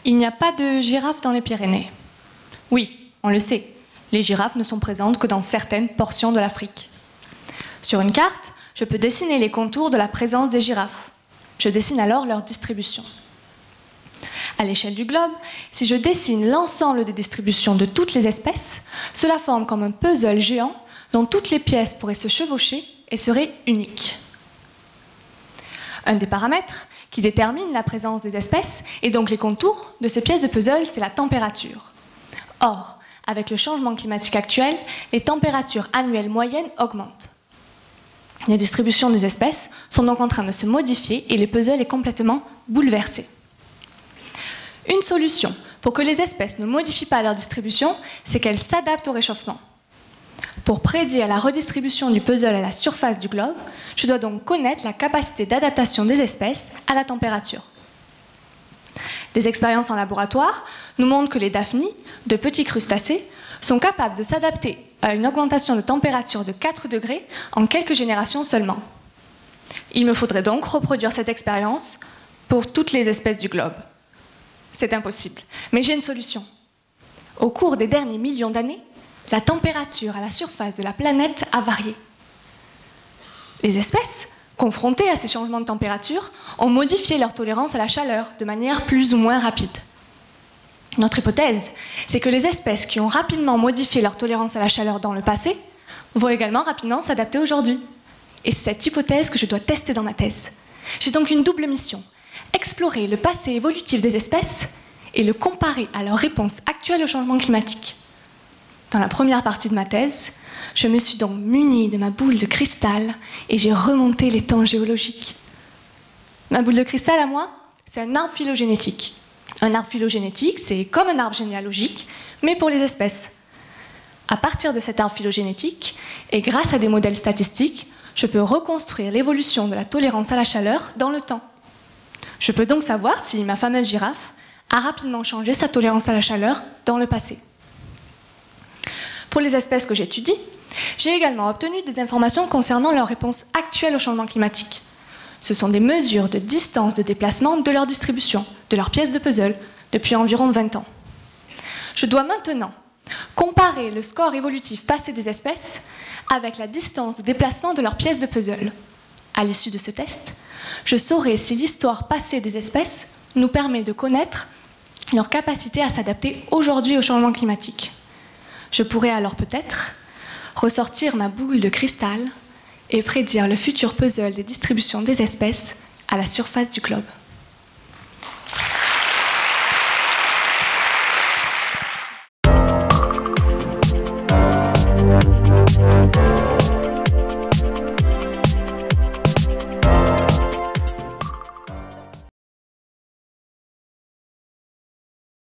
Il n'y a pas de girafes dans les Pyrénées. Oui, on le sait, les girafes ne sont présentes que dans certaines portions de l'Afrique. Sur une carte, je peux dessiner les contours de la présence des girafes. Je dessine alors leur distribution. À l'échelle du globe, si je dessine l'ensemble des distributions de toutes les espèces, cela forme comme un puzzle géant dont toutes les pièces pourraient se chevaucher et seraient uniques. Un des paramètres qui détermine la présence des espèces et donc les contours de ces pièces de puzzle, c'est la température. Or, avec le changement climatique actuel, les températures annuelles moyennes augmentent. Les distributions des espèces sont donc en train de se modifier et le puzzle est complètement bouleversé. Une solution pour que les espèces ne modifient pas leur distribution, c'est qu'elles s'adaptent au réchauffement. Pour prédire la redistribution du puzzle à la surface du globe, je dois donc connaître la capacité d'adaptation des espèces à la température. Des expériences en laboratoire nous montrent que les daphnies, de petits crustacés, sont capables de s'adapter à une augmentation de température de 4 degrés en quelques générations seulement. Il me faudrait donc reproduire cette expérience pour toutes les espèces du globe. C'est impossible, mais j'ai une solution. Au cours des derniers millions d'années, la température à la surface de la planète a varié. Les espèces, confrontées à ces changements de température, ont modifié leur tolérance à la chaleur de manière plus ou moins rapide. Notre hypothèse, c'est que les espèces qui ont rapidement modifié leur tolérance à la chaleur dans le passé vont également rapidement s'adapter aujourd'hui. Et c'est cette hypothèse que je dois tester dans ma thèse. J'ai donc une double mission: explorer le passé évolutif des espèces et le comparer à leur réponse actuelle au changement climatique. Dans la première partie de ma thèse, je me suis donc munie de ma boule de cristal et j'ai remonté les temps géologiques. Ma boule de cristal à moi, c'est un arbre phylogénétique. Un arbre phylogénétique, c'est comme un arbre généalogique, mais pour les espèces. À partir de cet arbre phylogénétique, et grâce à des modèles statistiques, je peux reconstruire l'évolution de la tolérance à la chaleur dans le temps. Je peux donc savoir si ma fameuse girafe a rapidement changé sa tolérance à la chaleur dans le passé. Pour les espèces que j'étudie, j'ai également obtenu des informations concernant leur réponse actuelle au changement climatique. Ce sont des mesures de distance de déplacement de leur distribution, de leurs pièces de puzzle, depuis environ 20 ans. Je dois maintenant comparer le score évolutif passé des espèces avec la distance de déplacement de leurs pièces de puzzle. À l'issue de ce test, je saurai si l'histoire passée des espèces nous permet de connaître leur capacité à s'adapter aujourd'hui au changement climatique. Je pourrais alors peut-être ressortir ma boule de cristal et prédire le futur puzzle des distributions des espèces à la surface du globe.